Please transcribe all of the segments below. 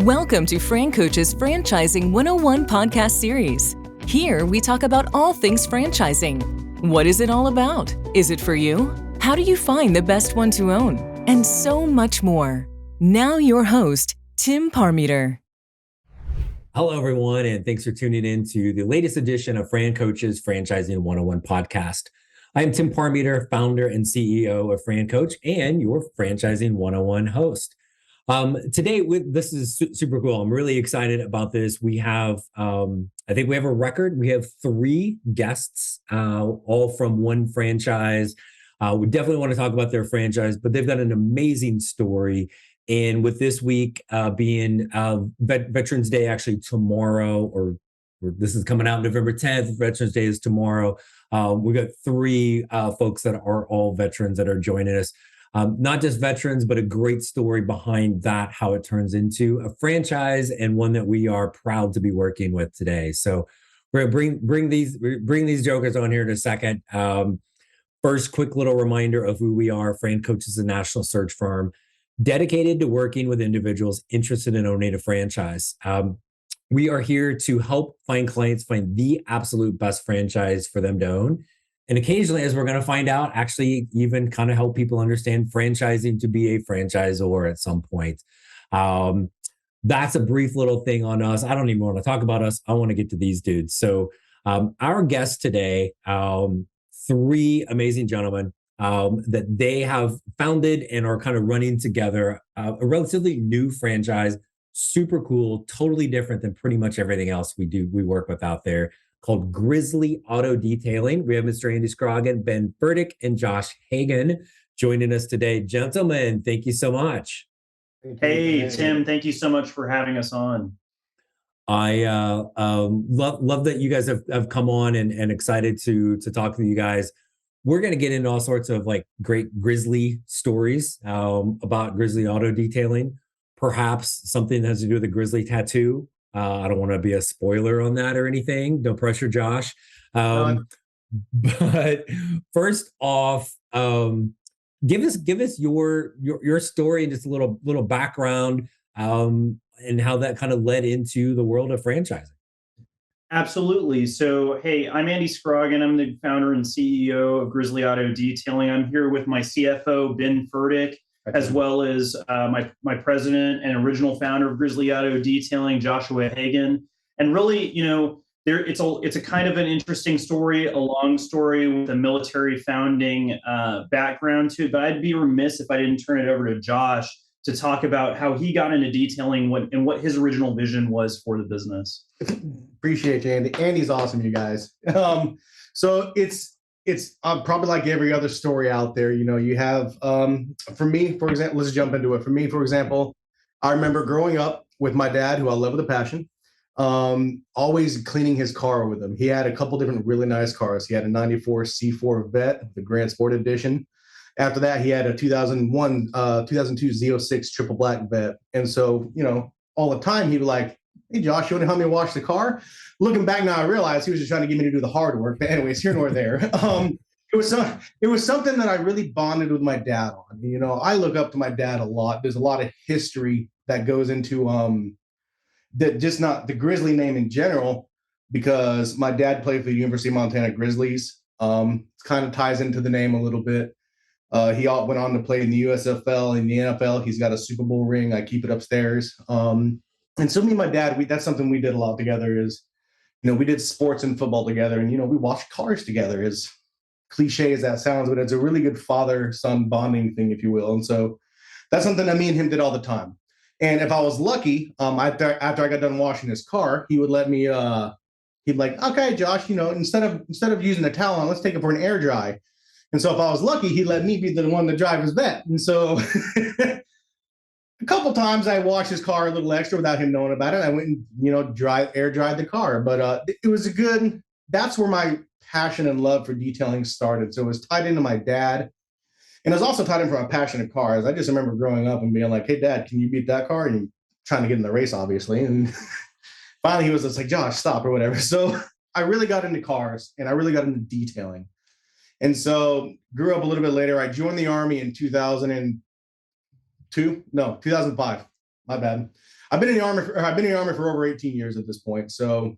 Welcome to FranCoach's Franchising 101 podcast series. Here we talk about all things franchising. What is it all about? Is it for you? How do you find the best one to own? And so much more. Now your host, Tim Parmeter. Hello, everyone, and thanks for tuning in to the latest edition of FranCoach's Franchising 101 podcast. I am Tim Parmeter, founder and CEO of FranCoach and your Franchising 101 host. Today, this is super cool. I'm really excited about this. We have, I think we have a record. We have 3 guests, all from one franchise. We definitely want to talk about their franchise, but they've got an amazing story. And with this week being Veterans Day, actually tomorrow, or this is coming out November 10th. Veterans Day is tomorrow. We've got 3 folks that are all veterans that are joining us. Not just veterans, but a great story behind that, how it turns into a franchise and one that we are proud to be working with today. So we're gonna bring these jokers on here in a second. First, quick little reminder of who we are. FranCoach is a national search firm dedicated to working with individuals interested in owning a franchise. We are here to help clients find the absolute best franchise for them to own. And occasionally, as we're going to find out, actually even kind of help people understand franchising to be a franchisor at some point. That's a brief little thing on us. I don't even want to talk about us. I want to get to these dudes. So our guests today, 3 amazing gentlemen that they have founded and are kind of running together a relatively new franchise, super cool, totally different than pretty much everything else we work with out there, called Grizzly Auto Detailing. We have Mr. Andy Scroggin, Ben Furtick, and Josh Hagan joining us today. Gentlemen, thank you so much. Hey, Tim, thank you so much for having us on. I love that you guys have come on and excited to talk to you guys. We're going to get into all sorts of like great Grizzly stories about Grizzly Auto Detailing, perhaps something that has to do with a Grizzly tattoo. I don't want to be a spoiler on that or anything. No pressure, Josh. But first off, give us your story and just a little background and how that kind of led into the world of franchising. Absolutely. So, hey, I'm Andy Scroggin. I'm the founder and CEO of Grizzly Auto Detailing. I'm here with my CFO, Ben Furtick, as well as my president and original founder of Grizzly Auto Detailing, Joshua Hagan. And really, it's a kind of an interesting story, a long story with a military founding background to it. But I'd be remiss if I didn't turn it over to Josh to talk about how he got into detailing what his original vision was for the business. Appreciate you, Andy. Andy's awesome, you guys. So it's probably like every other story out there. You have, for me, for example, let's jump into it. For me, for example, I remember growing up with my dad, who I love with a passion, always cleaning his car with him. He had a couple different really nice cars. He had a 94 C4 Vet, the Grand Sport Edition. After that, he had a 2002 Z06 Triple Black Vet. And so, all the time he'd be like, "Hey, Josh, you want to help me wash the car?" Looking back now, I realized he was just trying to get me to do the hard work. But anyways, here nor there. It was something that I really bonded with my dad on. I look up to my dad a lot. There's a lot of history that goes into that, just not the Grizzly name in general, because my dad played for the University of Montana Grizzlies. It kind of ties into the name a little bit. He went on to play in the USFL, in the NFL. He's got a Super Bowl ring. I keep it upstairs. And so me and my dad, that's something we did a lot together is, we did sports and football together, and, we watched cars together, as cliche as that sounds, but it's a really good father-son bonding thing, if you will. And so that's something that me and him did all the time. And if I was lucky, after I got done washing his car, he would let me, he'd be like, "Okay, Josh, instead of using a towel, let's take it for an air dry." And so if I was lucky, he'd let me be the one to drive his vet. And so a couple times I washed his car a little extra without him knowing about it. I went and, air dried the car. But it was that's where my passion and love for detailing started. So it was tied into my dad. And it was also tied in from a passion of cars. I just remember growing up and being like, "Hey, Dad, can you beat that car?" And trying to get in the race, obviously. And finally he was just like, "Josh, stop," or whatever. So I really got into cars and I really got into detailing. And so grew up a little bit later. I joined the Army in 2005. My bad. I've been in the Army for over 18 years at this point. So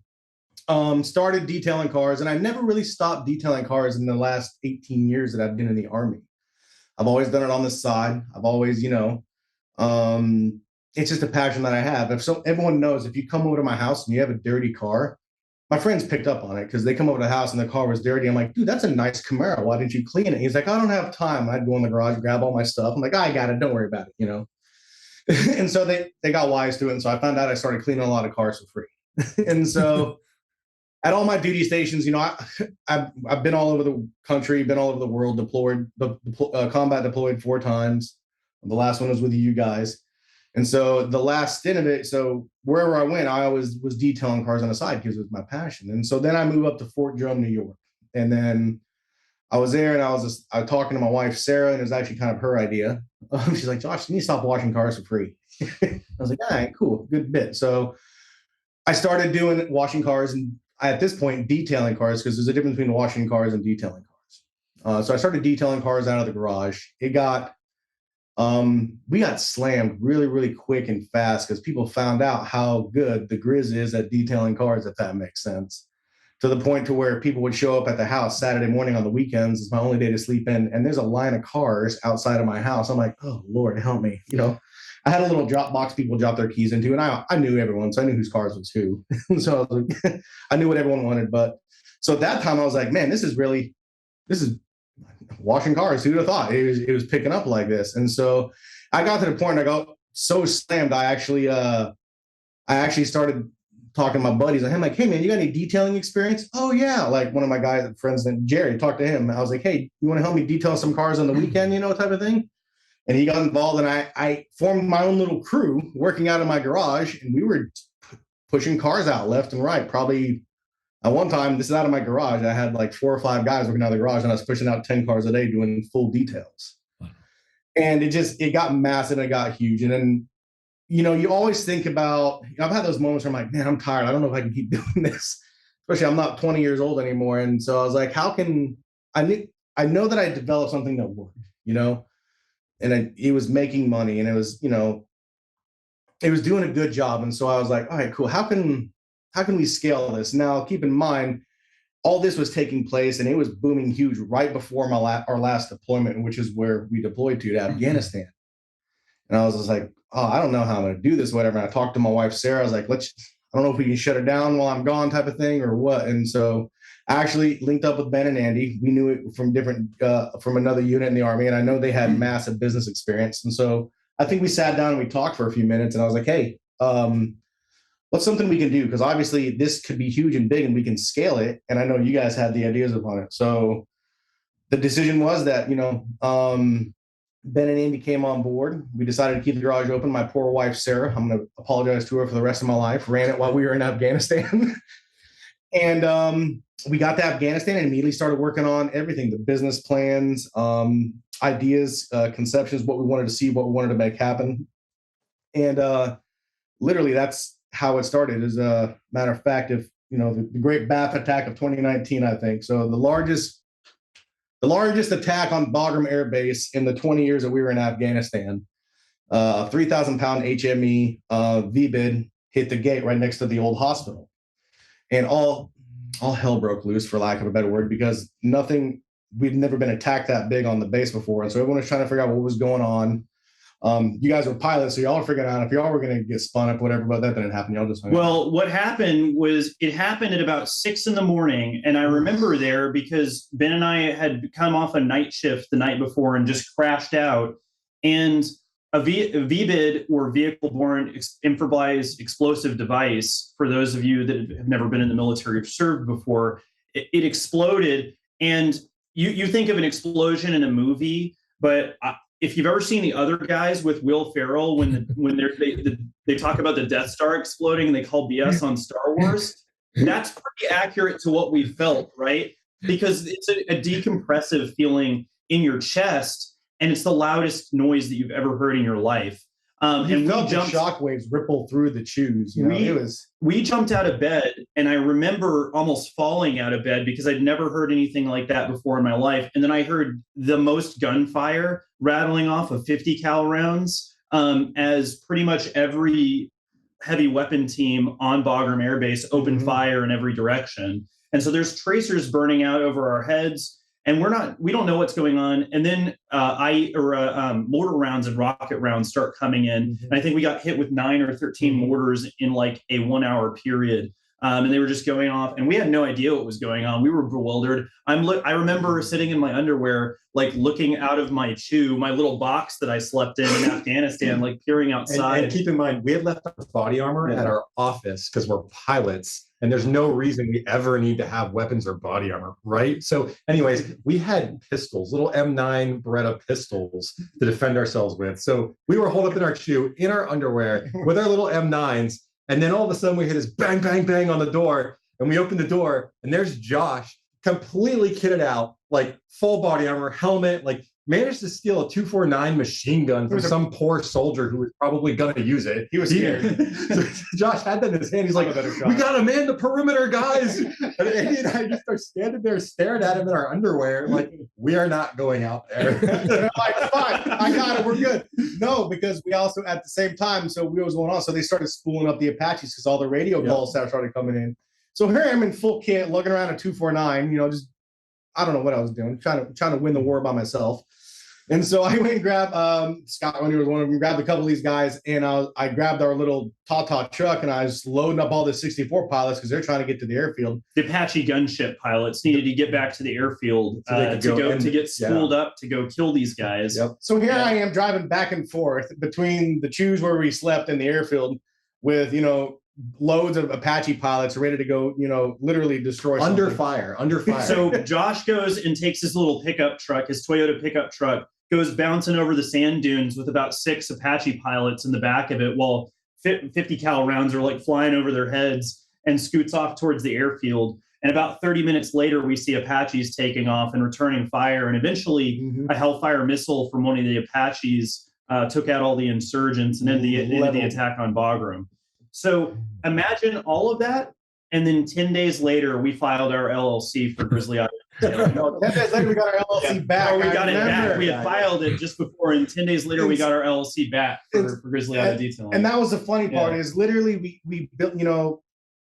started detailing cars, and I never really stopped detailing cars in the last 18 years that I've been in the Army. I've always done it on the side. I've always, it's just a passion that I have. Everyone knows, if you come over to my house and you have a dirty car, my friends picked up on it because they come over to the house and the car was dirty. I'm like, dude, that's a nice Camaro. Why didn't you clean it? He's like, I don't have time. I'd go in the garage, grab all my stuff. I'm like, I got it. Don't worry about it, And so they got wise to it. And so I found out I started cleaning a lot of cars for free. And so at all my duty stations, I've been all over the country, been all over the world, combat deployed 4 times. The last one was with you guys. And so the last stint of it, so wherever I went, I always was detailing cars on the side because it was my passion. And so then I moved up to Fort Drum, New York. And then I was there and I was talking to my wife, Sarah, and it was actually kind of her idea. She's like, Josh, you need to stop washing cars for free. I was like, all right, cool, good bit. So I started doing washing cars and at this point, detailing cars, because there's a difference between washing cars and detailing cars. So I started detailing cars out of the garage. We got slammed really, really quick and fast because people found out how good the Grizz is at detailing cars, if that makes sense. To the point to where people would show up at the house Saturday morning on the weekends. It's my only day to sleep in. And there's a line of cars outside of my house. I'm like, oh, Lord, help me. I had a little drop box people drop their keys into, and I knew everyone. So I knew whose cars was who. So I was like, I knew what everyone wanted. But so at that time I was like, man, this is washing cars. Who would have thought it was picking up like this? And so I got to the point I got so slammed. I actually started talking to my buddies. I'm like, hey man, you got any detailing experience? Oh yeah. Like one of my guys, friends named Jerry, talked to him. I was like, hey, you want to help me detail some cars on the weekend, type of thing? And he got involved, and I formed my own little crew working out of my garage, and we were pushing cars out left and right. Probably at one time, this is out of my garage, I had like 4 or 5 guys working out of the garage, and I was pushing out 10 cars a day doing full details. Wow. And it got massive and it got huge. And then, you always think about, I've had those moments where I'm like, man, I'm tired. I don't know if I can keep doing this. Especially I'm not 20 years old anymore. And so I was like, I know that I developed something that worked, and it was making money, and it was, it was doing a good job. And so I was like, all right, cool. How can we scale this? Now, keep in mind, all this was taking place and it was booming huge right before our last deployment, which is where we deployed to Afghanistan. And I was just like, oh, I don't know how I'm going to do this, whatever. And I talked to my wife, Sarah. I was like, I don't know if we can shut it down while I'm gone type of thing or what. And so I actually linked up with Ben and Andy. We knew it from another unit in the Army, and I know they had massive business experience. And so I think we sat down and we talked for a few minutes, and I was like, hey, what's something we can do? Because obviously this could be huge and big and we can scale it. And I know you guys had the ideas upon it. So the decision was that, Ben and Andy came on board. We decided to keep the garage open. My poor wife, Sarah, I'm going to apologize to her for the rest of my life, ran it while we were in Afghanistan. And we got to Afghanistan and immediately started working on everything, the business plans, ideas, conceptions, what we wanted to see, what we wanted to make happen. And literally that's how it started. As a matter of fact, if, the great BAF attack of 2019, I think. So the largest attack on Bagram Air Base in the 20 years that we were in Afghanistan, 3,000-pound HME VBID hit the gate right next to the old hospital. And all hell broke loose, for lack of a better word, because we'd never been attacked that big on the base before. And so everyone was trying to figure out what was going on. You guys were pilots, so y'all were figuring out if y'all were going to get spun up, whatever, but that didn't happen. Y'all just Well, what happened was it happened at about 6 a.m. And I remember there because Ben and I had come off a night shift the night before and just crashed out. And a VBID, or vehicle-borne improvised explosive device, for those of you that have never been in the military or served before, it exploded. And you think of an explosion in a movie, but if you've ever seen The Other Guys with Will Ferrell, when they talk about the Death Star exploding and they call BS on Star Wars, that's pretty accurate to what we felt, right? Because it's a decompressive feeling in your chest, and it's the loudest noise that you've ever heard in your life. And we felt the shockwaves ripple through the chews. We jumped out of bed, and I remember almost falling out of bed because I'd never heard anything like that before in my life. And then I heard the most gunfire rattling off of 50 cal rounds, as pretty much every heavy weapon team on Bagram Air Base opened fire in every direction. And so there's tracers burning out over our heads, and we don't know what's going on. And then mortar rounds and rocket rounds start coming in. And I think we got hit with 9 or 13 mortars in like a 1 hour period. And they were just going off, and we had no idea what was going on. We were bewildered. I remember sitting in my underwear, like looking out of my my little box that I slept in Afghanistan, like peering outside. And keep in mind, we had left our body armor at our office because we're pilots, and there's no reason we ever need to have weapons or body armor, right? So anyways, we had pistols, little M9 Beretta pistols to defend ourselves with. So we were holed up in our chew, in our underwear, with our little M9s. And then all of a sudden we hear this bang, bang, bang on the door. And we open the door, and there's Josh, completely kitted out, like full body armor, helmet, like managed to steal a 249 machine gun from some poor soldier who was probably going to use it. He was scared. So Josh had that in his hand. He's like, we got to man the perimeter, guys. And Andy and I just start standing there staring at him in our underwear, like, we are not going out there. I'm like, fine, I got it, we're good. No, because we also, at the same time, so we was going on, so they started spooling up the Apaches because all the radio calls started coming in. So here I am in full kit, looking around at 249, just, I don't know what I was doing, trying to win the war by myself. And so I went and grabbed Scott when he was one of them, grabbed a couple of these guys, and I grabbed our little Tata truck, and I was loading up all the 64 pilots because they're trying to get to the airfield. The Apache gunship pilots needed to get back to the airfield to get spooled up to go kill these guys. Yep. So here I am driving back and forth between the chews where we slept and the airfield with, loads of Apache pilots ready to go, literally destroy something. Under fire. So Josh goes and takes his little pickup truck, his Toyota pickup truck, goes bouncing over the sand dunes with about 6 Apache pilots in the back of it while 50 cal rounds are like flying over their heads, and scoots off towards the airfield. And about 30 minutes later, we see Apaches taking off and returning fire. And eventually a Hellfire missile from one of the Apaches took out all the insurgents and ended the attack on Bagram. So imagine all of that. And then 10 days later, we filed our LLC for Grizzly Auto. 10 days later, we got our LLC back. Oh, we got it back. We had filed it just before, and 10 days later, we got our LLC back for Grizzly Auto Detailing. And that was the funny part is literally we built,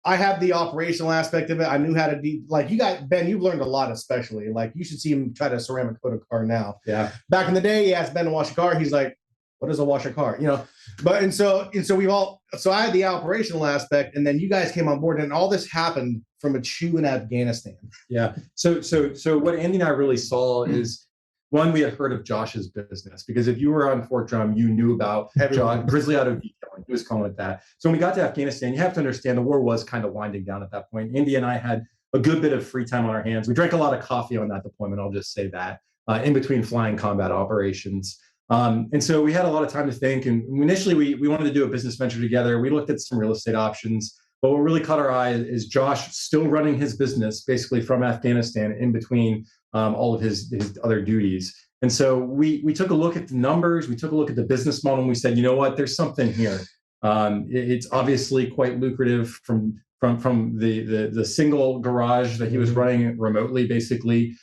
I have the operational aspect of it. I knew how to like you guys, Ben, you've learned a lot, especially. Like you should see him try to ceramic coat a car now. Yeah. Back in the day, he asked Ben to wash a car. He's like, what is a wash a car? But so I had the operational aspect, and then you guys came on board, and all this happened from a chew in Afghanistan. Yeah. So what Andy and I really saw is, one, we had heard of Josh's business, because if you were on Fort Drum, you knew about John Grizzly Auto Detailing. He was calling it that. So when we got to Afghanistan, you have to understand the war was kind of winding down at that point. Andy and I had a good bit of free time on our hands. We drank a lot of coffee on that deployment. I'll just say that in between flying combat operations. And so we had a lot of time to think. And initially, we wanted to do a business venture together. We looked at some real estate options. But what really caught our eye is Josh still running his business basically from Afghanistan in between all of his other duties. And so we took a look at the numbers. We took a look at the business model, and we said, you know what, there's something here. It's obviously quite lucrative from the single garage that he was running remotely, basically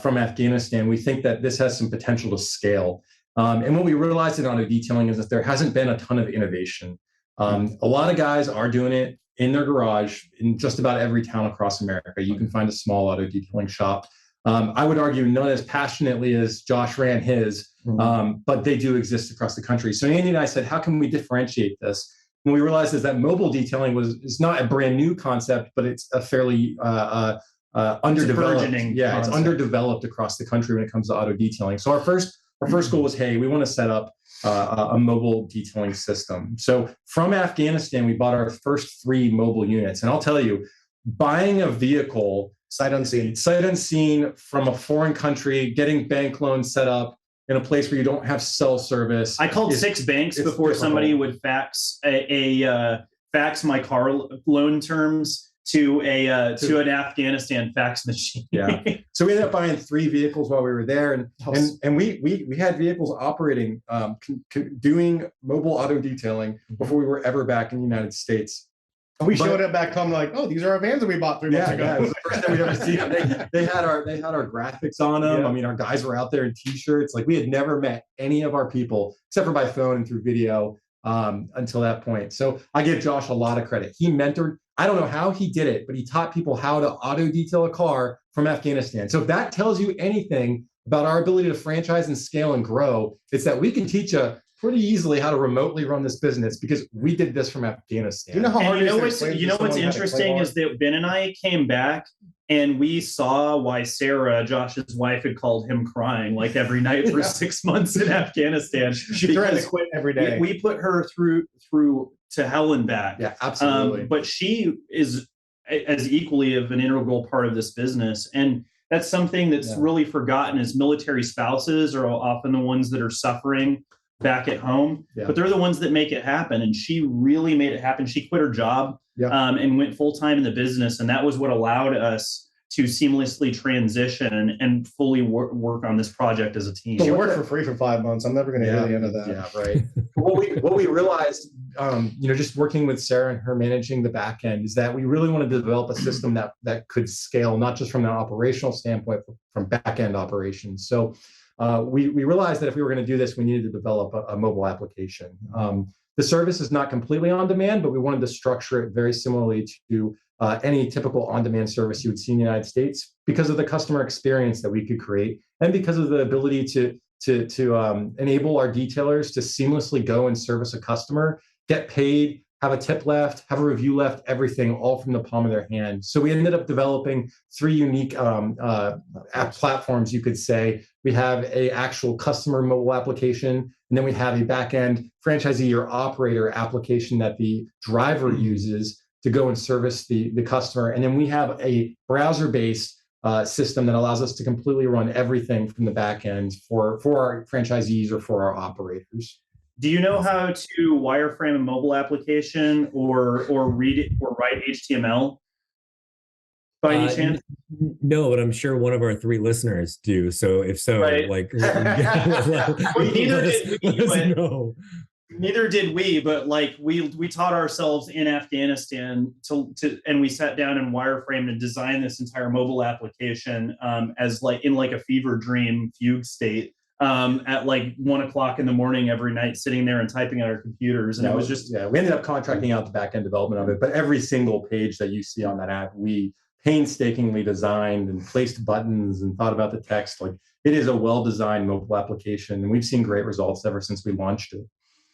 from Afghanistan. We think that this has some potential to scale. And what we realized in auto detailing is that there hasn't been a ton of innovation. A lot of guys are doing it in their garage in just about every town across America. You can find a small auto detailing shop. I would argue not as passionately as Josh ran his, but they do exist across the country. So Andy and I said, how can we differentiate this? And we realized is that mobile detailing is not a brand new concept, but it's a fairly underdeveloped. It's underdeveloped across the country when it comes to auto detailing. So our first goal was, hey, we want to set up a mobile detailing system. So from Afghanistan, we bought our first 3 mobile units. And I'll tell you, buying a vehicle sight unseen from a foreign country, getting bank loans set up in a place where you don't have cell service. I called 6 banks before difficult. Somebody would fax fax my car loan terms to an Afghanistan fax machine. Yeah. So we ended up buying 3 vehicles while we were there, and we had vehicles operating, doing mobile auto detailing before we were ever back in the United States. And we showed up back home like, oh, these are our vans that we bought 3 months ago. Yeah, it was the first time we'd ever seen them. They had our graphics on them. Yeah. I mean, our guys were out there in t-shirts. Like we had never met any of our people except for by phone and through video. until that point. So I give Josh a lot of credit. He mentored. I don't know how he did it, but he taught people how to auto detail a car from Afghanistan. So if that tells you anything about our ability to franchise and scale and grow, it's that we can teach you pretty easily how to remotely run this business because we did this from Afghanistan. You know how hard And it is to explain to what's someone how to interesting claim is that Ben and I came back and we saw why Sarah, Josh's wife, had called him crying like every night for 6 months in Afghanistan. she threatened to quit every day. We put her through to hell and back. Yeah, absolutely. But she is as equally of an integral part of this business. And that's something that's really forgotten is military spouses are often the ones that are suffering back at home, but they're the ones that make it happen. And she really made it happen. She quit her job and went full-time in the business. And that was what allowed us to seamlessly transition and fully work on this project as a team. She worked for free for 5 months. I'm never going to hear the end of that. Yeah, right. what we realized, just working with Sarah and her managing the back end, is that we really wanted to develop a system that could scale, not just from an operational standpoint, but from back end operations. So we realized that if we were going to do this, we needed to develop a mobile application. The service is not completely on demand, but we wanted to structure it very similarly to any typical on-demand service you would see in the United States because of the customer experience that we could create and because of the ability to enable our detailers to seamlessly go and service a customer, get paid, have a tip left, have a review left, everything all from the palm of their hand. So we ended up developing 3 unique app platforms, you could say. We have a actual customer mobile application, and then we have a back-end franchisee or operator application that the driver uses to go and service the customer. And then we have a browser-based system that allows us to completely run everything from the back end for our franchisees or for our operators. Do you know how to wireframe a mobile application or read it or write HTML by any chance? No, but I'm sure one of our 3 listeners do. So if so, Neither did we, but we taught ourselves in Afghanistan and we sat down and wireframed and designed this entire mobile application as in a fever dream fugue state at 1 o'clock in the morning every night, sitting there and typing on our computers. And it was just we ended up contracting out the back end development of it, but every single page that you see on that app, we painstakingly designed and placed buttons and thought about the text. It is a well-designed mobile application, and we've seen great results ever since we launched it.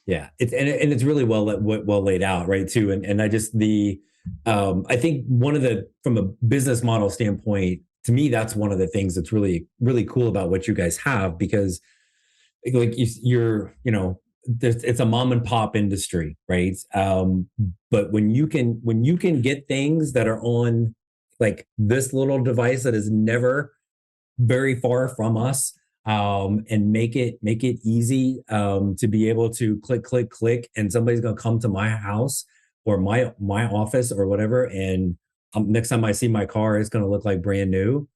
Yeah, it's really well laid out, right? Too, and I just I think from a business model standpoint, to me, that's one of the things that's really really cool about what you guys have, because it's a mom and pop industry, right? But when you can get things that are on this little device that is never very far from us, and make it easy to be able to click, and somebody's gonna come to my house or my office or whatever, and next time I see my car, it's gonna look like brand new.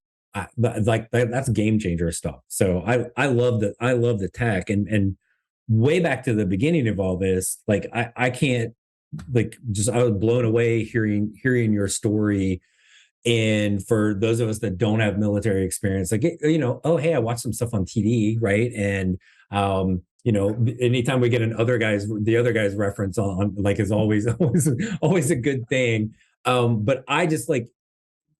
That's game changer stuff. So I love the tech, and way back to the beginning of all this, I can't I was blown away hearing your story. And for those of us that don't have military experience, oh, hey, I watched some stuff on TV, right? And anytime we get the other guy's reference on is always a good thing. But I just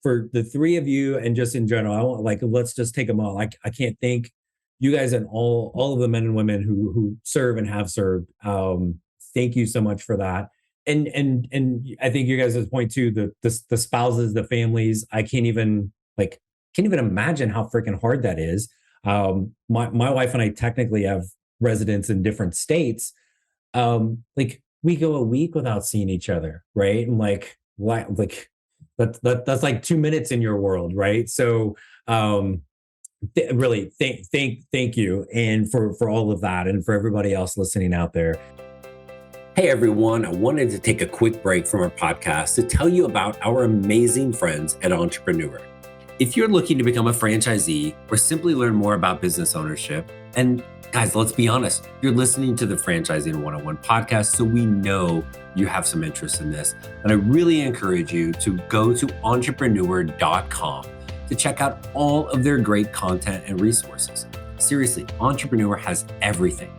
for the 3 of you and just in general, I want let's just take them all. I can't thank you guys and all of the men and women who serve and have served. Thank you so much for that. And I think you guys' point too, the spouses, the families, I can't even imagine how freaking hard that is. My wife and I technically have residents in different states. We go a week without seeing each other, right? And that's 2 minutes in your world, right? So really thank you, and for all of that, and for everybody else listening out there. Hey everyone, I wanted to take a quick break from our podcast to tell you about our amazing friends at Entrepreneur. If you're looking to become a franchisee or simply learn more about business ownership, and guys, let's be honest, you're listening to the Franchising 101 podcast, so we know you have some interest in this. And I really encourage you to go to entrepreneur.com to check out all of their great content and resources. Seriously, Entrepreneur has everything,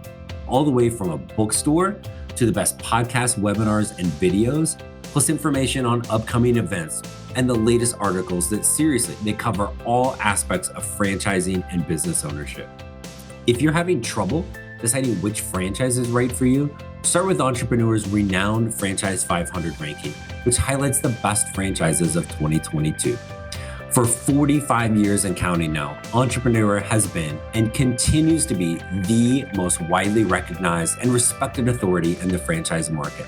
all the way from a bookstore to the best podcasts, webinars, and videos, plus information on upcoming events and the latest articles that seriously, they cover all aspects of franchising and business ownership. If you're having trouble deciding which franchise is right for you, start with Entrepreneur's renowned Franchise 500 ranking, which highlights the best franchises of 2022. For 45 years and counting now, Entrepreneur has been and continues to be the most widely recognized and respected authority in the franchise market.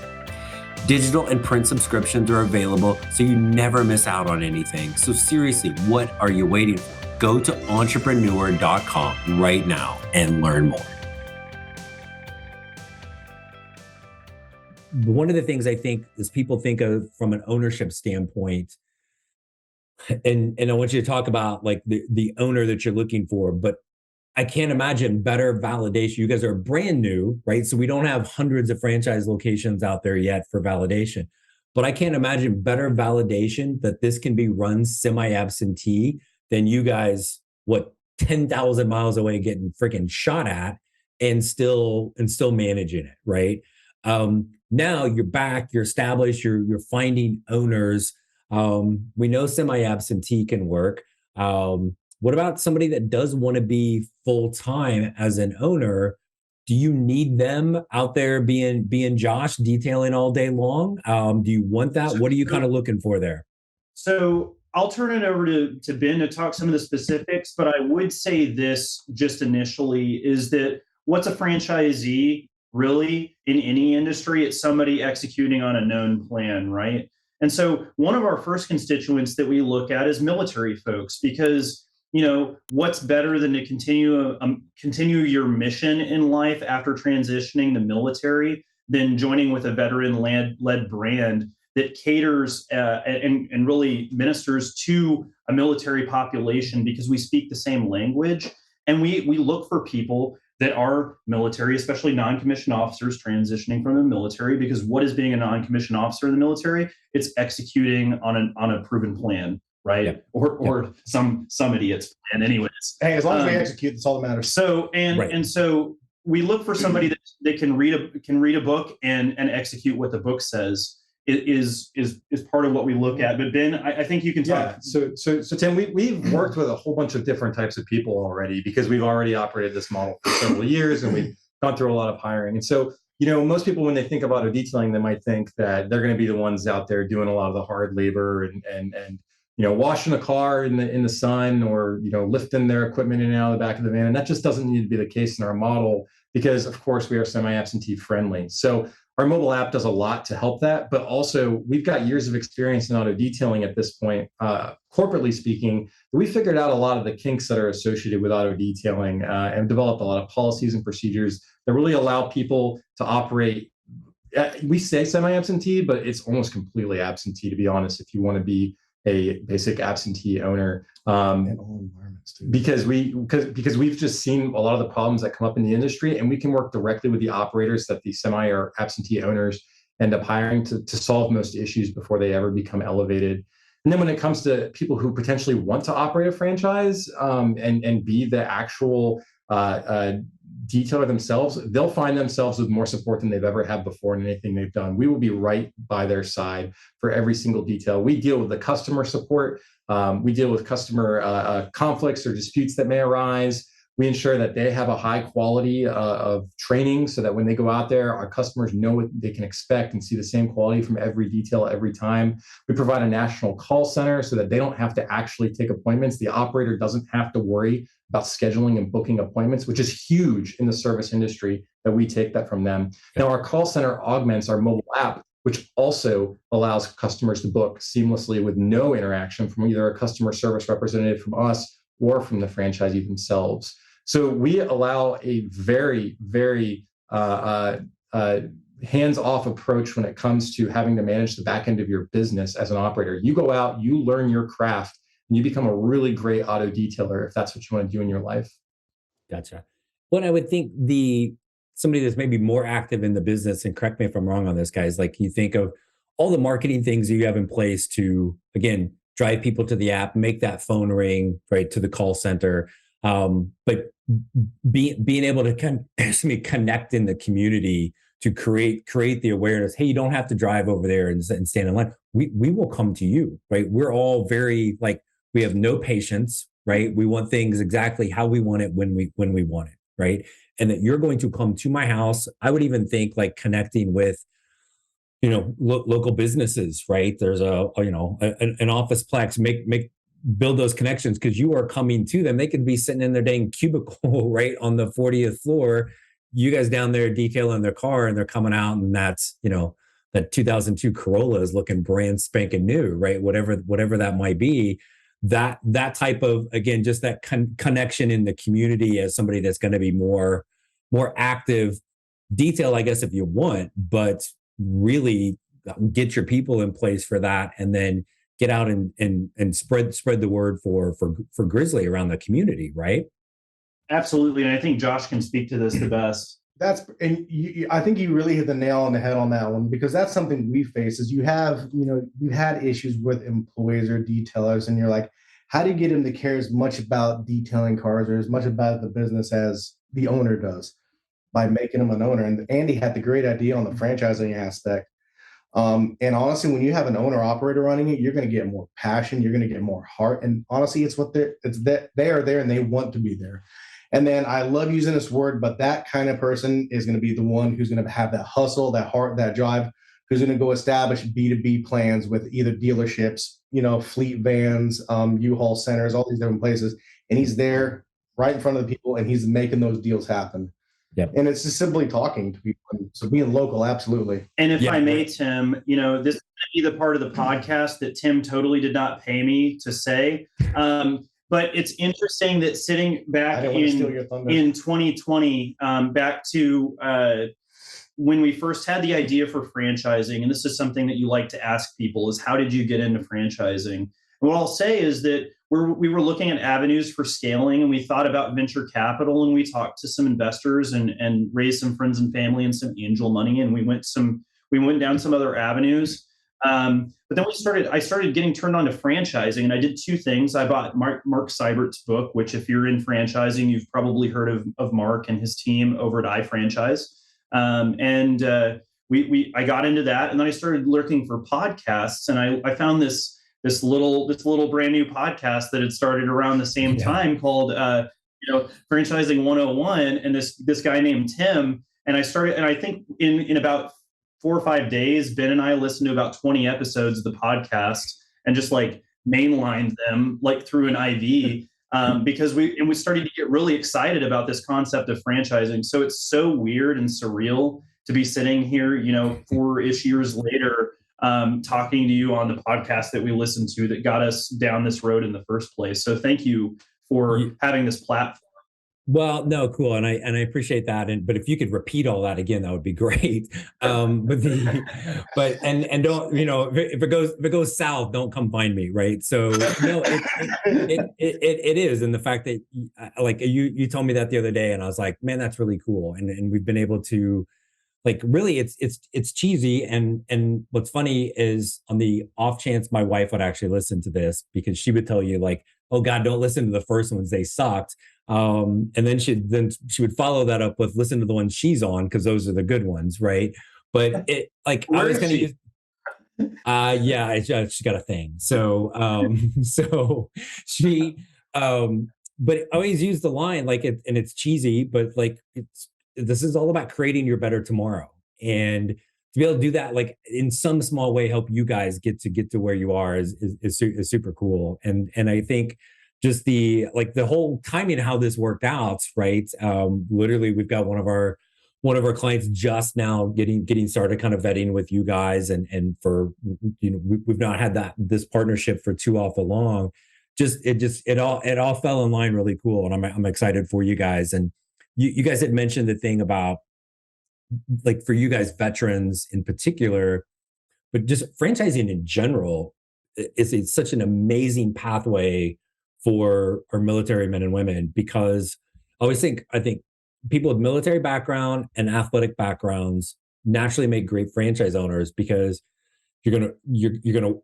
Digital and print subscriptions are available, so you never miss out on anything. So seriously, what are you waiting for? Go to entrepreneur.com right now and learn more. One of the things I think is people think of from an ownership standpoint, and I want you to talk about like the owner that you're looking for, but I can't imagine better validation. You guys are brand new, right? So we don't have hundreds of franchise locations out there yet for validation, but I can't imagine better validation that this can be run semi-absentee than you guys, 10,000 miles away getting freaking shot at and still managing it, right? Now you're back, you're established, you're finding owners. We know semi-absentee can work. What about somebody that does want to be full-time as an owner? Do you need them out there being Josh detailing all day long? Do you want that? What are you kind of looking for there? So I'll turn it over to Ben to talk some of the specifics, but I would say this just initially is that what's a franchisee really in any industry? It's somebody executing on a known plan, right? And so one of our first constituents that we look at is military folks, because what's better than to continue your mission in life after transitioning the military than joining with a veteran-led brand that caters and really ministers to a military population, because we speak the same language. And we look for people that are military, especially non-commissioned officers transitioning from the military, because what is being a non-commissioned officer in the military? It's executing on a proven plan, right? Yep. Or some idiot's plan anyways. Hey, as long as we execute, that's all that matters. So, and so we look for somebody that can read a book and execute what the book says. Is part of what we look at. But Ben, I think you can talk. Yeah. So Tim, we've worked with a whole bunch of different types of people already, because we've already operated this model for several years and we've gone through a lot of hiring. And so, most people, when they think about auto detailing, they might think that they're going to be the ones out there doing a lot of the hard labor and washing a car in the sun, or lifting their equipment in and out of the back of the van. And that just doesn't need to be the case in our model, because of course we are semi-absentee friendly. So our mobile app does a lot to help that, but also we've got years of experience in auto detailing at this point, corporately speaking. We figured out a lot of the kinks that are associated with auto detailing and developed a lot of policies and procedures that really allow people to operate. We say semi-absentee, but it's almost completely absentee, to be honest, if you want to be a basic absentee owner. In all environments too. Because we've just seen a lot of the problems that come up in the industry, and we can work directly with the operators that the semi or absentee owners end up hiring to solve most issues before they ever become elevated. And then when it comes to people who potentially want to operate a franchise and be the actual detailer themselves, they'll find themselves with more support than they've ever had before in anything they've done. We will be right by their side for every single detail. We deal with the customer support. We deal with customer conflicts or disputes that may arise. We ensure that they have a high quality of training, so that when they go out there, our customers know what they can expect and see the same quality from every detail every time. We provide a national call center so that they don't have to actually take appointments. The operator doesn't have to worry about scheduling and booking appointments, which is huge in the service industry, that we take that from them. Now, our call center augments our mobile app, which also allows customers to book seamlessly with no interaction from either a customer service representative from us or from the franchisee themselves. So we allow a very, very hands-off approach when it comes to having to manage the back end of your business as an operator. You go out, you learn your craft, and you become a really great auto detailer if that's what you want to do in your life. Gotcha. Well, I would think somebody that's maybe more active in the business, and correct me if I'm wrong on this, guys, like you think of all the marketing things you have in place to, again, drive people to the app, make that phone ring, right, to the call center. But being able to connect in the community to create the awareness. Hey, you don't have to drive over there and stand in line. We will come to you, right? We're all very like, we have no patience, right? We want things exactly how we want it when we want it, right? And that you're going to come to my house. I would even think like connecting with, local businesses, right? There's an office plex, build those connections, because you are coming to them. They could be sitting in their dang cubicle, right, on the 40th floor. You guys down there detailing their car, and they're coming out, and that's, that 2002 Corolla is looking brand spanking new, right? Whatever that might be. That type of, again, just that connection in the community as somebody that's going to be more active, detail, I guess, if you want, but really get your people in place for that, and then get out and spread the word for Grizzly around the community, right? Absolutely. And I think Josh can speak to this the best. I think you really hit the nail on the head on that one, because that's something we face is we've had issues with employees or detailers, and you're like, how do you get them to care as much about detailing cars or as much about the business as the owner does, by making them an owner? And Andy had the great idea on the franchising aspect. And honestly, when you have an owner operator running it, you're going to get more passion, you're going to get more heart. And honestly, it's that they are there and they want to be there. And then I love using this word, but that kind of person is going to be the one who's going to have that hustle, that heart, that drive, who's going to go establish B2B plans with either dealerships, fleet vans, U-Haul centers, all these different places. And he's there right in front of the people, and he's making those deals happen. Yep. And it's just simply talking to people. So being local, absolutely. And if I may, Tim, this is going to be the part of the podcast that Tim totally did not pay me to say. But it's interesting that sitting back in 2020, back to when we first had the idea for franchising, and this is something that you like to ask people, is how did you get into franchising? And what I'll say is that we were looking at avenues for scaling, and we thought about venture capital, and we talked to some investors and raised some friends and family and some angel money, and we went down some other avenues. But then I started getting turned on to franchising, and I did two things. I bought Mark Seibert's book, which if you're in franchising, you've probably heard of Mark and his team over at iFranchise. I got into that, and then I started looking for podcasts, and I found this little brand new podcast that had started around the same time called Franchising 101, and this guy named Tim, and I think in about 4 or 5 days, Ben and I listened to about 20 episodes of the podcast and just like mainlined them like through an IV, because we started to get really excited about this concept of franchising. So it's so weird and surreal to be sitting here, 4-ish years later, talking to you on the podcast that we listened to that got us down this road in the first place. So thank you for having this platform. Well, no, cool. And I appreciate that. But if you could repeat all that again, that would be great. Don't, if it goes south, don't come find me. Right. So no, it is. And the fact that like you told me that the other day, and I was like, man, that's really cool. And we've been able to, like, really, it's cheesy. And what's funny is, on the off chance my wife would actually listen to this, because she would tell you like, oh God, don't listen to the first ones, they sucked. And then she would follow that up with listen to the ones she's on, because those are the good ones, right? But it like I was going to use. She got a thing. So she but I always use the line like it, and it's cheesy, but like this is all about creating your better tomorrow, and to be able to do that, like in some small way, help you guys get to where you are is super cool. And I think just the whole timing, how this worked out, right? Literally, we've got one of our clients just now getting started, kind of vetting with you guys, and for we've not had this partnership for too awful long. It all fell in line really cool, and I'm excited for you guys. And you guys had mentioned the thing about, like, for you guys, veterans in particular, but just franchising in general is such an amazing pathway for our military men and women, because I think people with military background and athletic backgrounds naturally make great franchise owners, because you know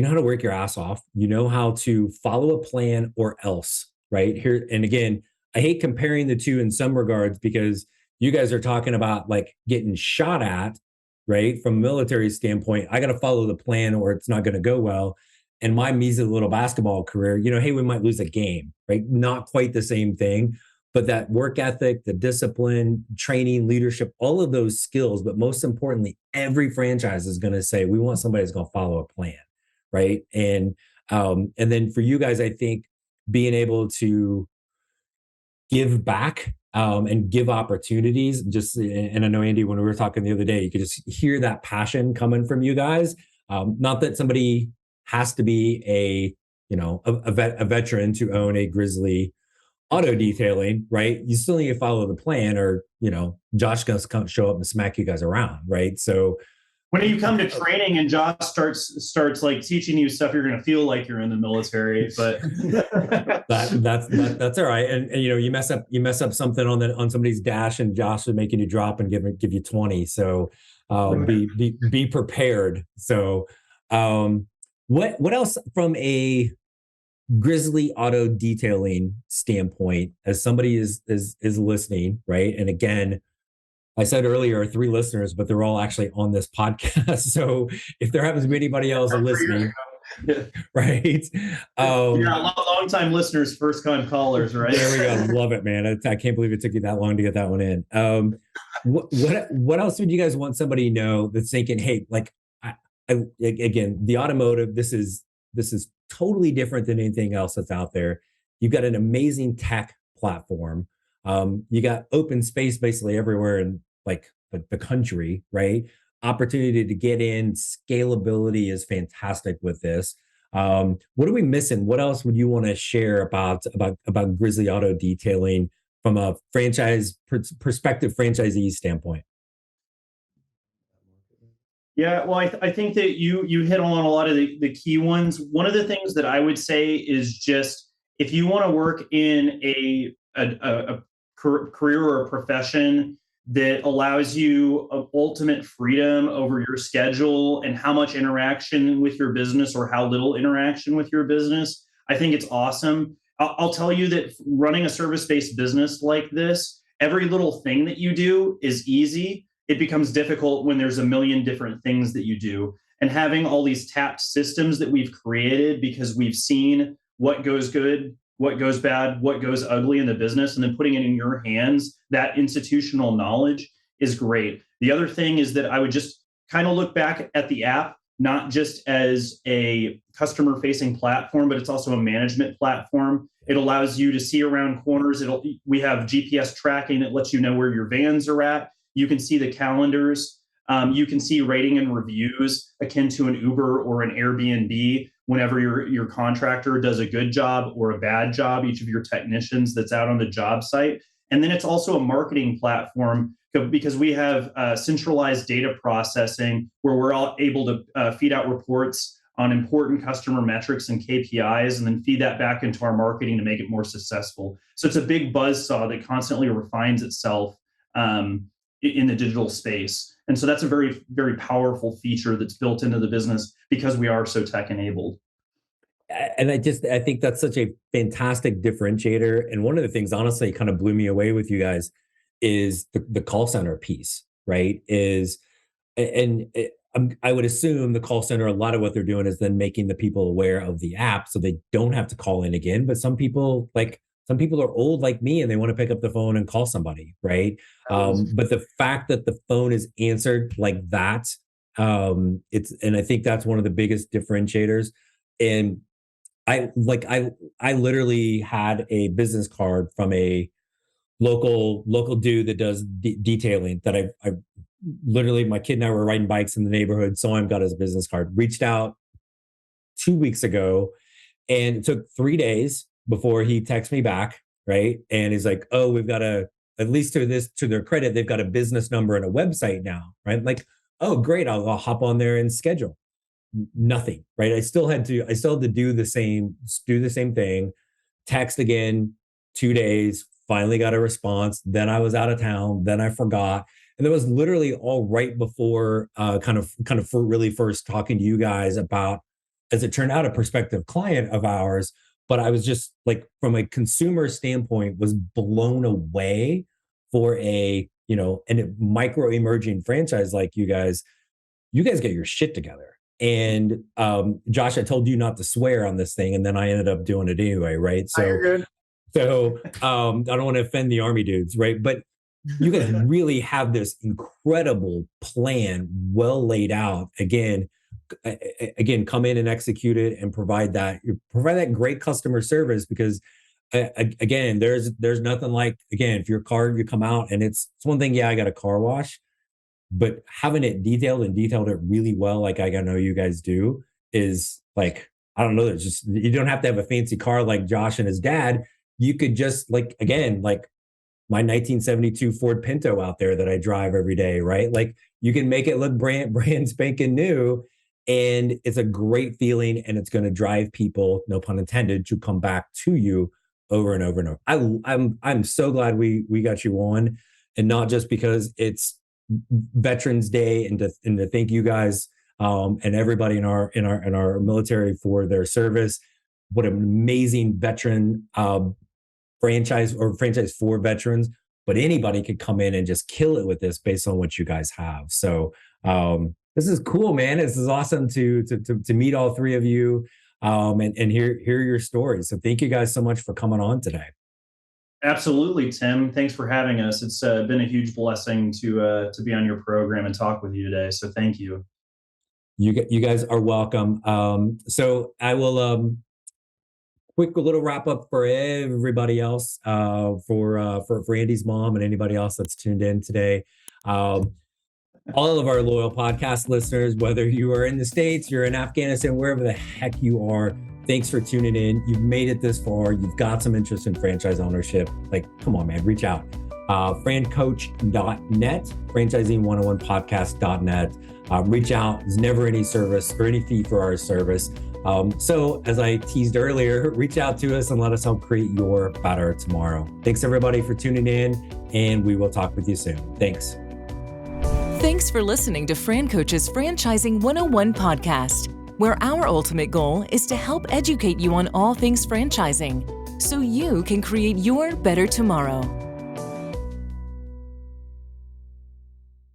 how to work your ass off, you know how to follow a plan or else, right? Here, and again, I hate comparing the two in some regards, because you guys are talking about like getting shot at, right? From a military standpoint, I got to follow the plan or it's not going to go well. And my measly little basketball career, hey, we might lose a game, right? Not quite the same thing, but that work ethic, the discipline, training, leadership, all of those skills. But most importantly, every franchise is going to say, we want somebody who's going to follow a plan, right? And then for you guys, I think being able to give back and give opportunities. And I know, Andy, when we were talking the other day, you could just hear that passion coming from you guys. Not that somebody has to be a veteran to own a Grizzly auto detailing, right? You still need to follow the plan, or Josh gonna show up and smack you guys around, right? So when you come to training and Josh starts like teaching you stuff, you're going to feel like you're in the military, but that's all right. And you mess up something on somebody's dash, and Josh is making you drop and give you 20. So be prepared. So what else from a Grizzly auto detailing standpoint, as somebody is listening, right? And again, I said earlier, 3 listeners, but they're all actually on this podcast. So if there happens to be anybody else listening, right? Long time listeners, first time callers, right? There we go. Love it, man. I can't believe it took you that long to get that one in. What else would you guys want somebody to know that's thinking, hey, like, again, the automotive, this is totally different than anything else that's out there. You've got an amazing tech platform. You got open space basically everywhere in like the country, right? Opportunity to get in, scalability is fantastic with this. What are we missing? What else would you want to share about Grizzly Auto Detailing from a franchise prospective franchisee standpoint? Yeah, well, I think that you hit on a lot of the key ones. One of the things that I would say is just if you want to work in a career or a profession that allows you ultimate freedom over your schedule and how much interaction with your business or how little interaction with your business, I think it's awesome. I'll tell you that running a service-based business like this, every little thing that you do is easy. It becomes difficult when there's a million different things that you do. And having all these tapped systems that we've created because we've seen what goes good, what goes bad, what goes ugly in the business, and then putting it in your hands, that institutional knowledge is great. The other thing is that I would just kind of look back at the app, not just as a customer-facing platform, but it's also a management platform. It allows you to see around corners. We have GPS tracking that lets you know where your vans are at. You can see the calendars. You can see rating and reviews akin to an Uber or an Airbnb whenever your contractor does a good job or a bad job, each of your technicians that's out on the job site. And then it's also a marketing platform because we have centralized data processing where we're all able to feed out reports on important customer metrics and KPIs and then feed that back into our marketing to make it more successful. So it's a big buzzsaw that constantly refines itself in the digital space. And so that's a very, very powerful feature that's built into the business because we are so tech enabled. And I think that's such a fantastic differentiator. And one of the things, honestly, kind of blew me away with you guys is the call center piece, right? I would assume the call center, a lot of what they're doing is then making the people aware of the app so they don't have to call in again. But some people are old like me and they want to pick up the phone and call somebody, right? But the fact that the phone is answered like that, and I think that's one of the biggest differentiators. And I literally had a business card from a local dude that does detailing that I literally, my kid and I were riding bikes in the neighborhood, saw him, got his business card, reached out 2 weeks ago, and it took 3 days before he texted me back, right? And he's like, oh, we've got at least to their credit, they've got a business number and a website now, right? Like, oh, great, I'll hop on there and schedule. Nothing, right? I still had to do the same thing, text again, 2 days, finally got a response. Then I was out of town, then I forgot. And that was literally all right before kind of for really first talking to you guys about, as it turned out, a prospective client of ours. But I was just like, from a consumer standpoint, was blown away for a and a micro emerging franchise like you guys get your shit together. And Josh, I told you not to swear on this thing, and then I ended up doing it anyway, right? So I don't want to offend the Army dudes, right? But you guys really have this incredible plan, well laid out. Again, come in and execute it, and provide that great customer service. Because again, there's nothing like, again, if your car, you come out and it's one thing, yeah, I got a car wash, but having it detailed it really well, like I know you guys do, is like, I don't know, there's just, you don't have to have a fancy car like Josh and his dad. You could just, like, again, like my 1972 Ford Pinto out there that I drive every day, right? Like, you can make it look brand spanking new, and it's a great feeling, and it's going to drive people, no pun intended, to come back to you over and over and over. I'm so glad we got you on, and not just because it's Veterans Day, and to thank you guys and everybody in our military for their service. What an amazing veteran franchise for veterans. But anybody could come in and just kill it with this based on what you guys have. So this is cool, man. This is awesome to meet all three of you and hear your stories. So thank you guys so much for coming on today. Absolutely, Tim. Thanks for having us. It's been a huge blessing to be on your program and talk with you today. So thank you. You guys are welcome. So I will quick little wrap up for everybody else, for Andy's mom and anybody else that's tuned in today. All of our loyal podcast listeners, whether you are in the States, you're in Afghanistan, wherever the heck you are, thanks for tuning in. You've made it this far. You've got some interest in franchise ownership. Like, come on, man, reach out. FranCoach.net, franchising101podcast.net. Reach out. There's never any service or any fee for our service. So as I teased earlier, reach out to us and let us help create your better tomorrow. Thanks everybody for tuning in, and we will talk with you soon. Thanks. Thanks for listening to FranCoach's Franchising 101 podcast, where our ultimate goal is to help educate you on all things franchising so you can create your better tomorrow.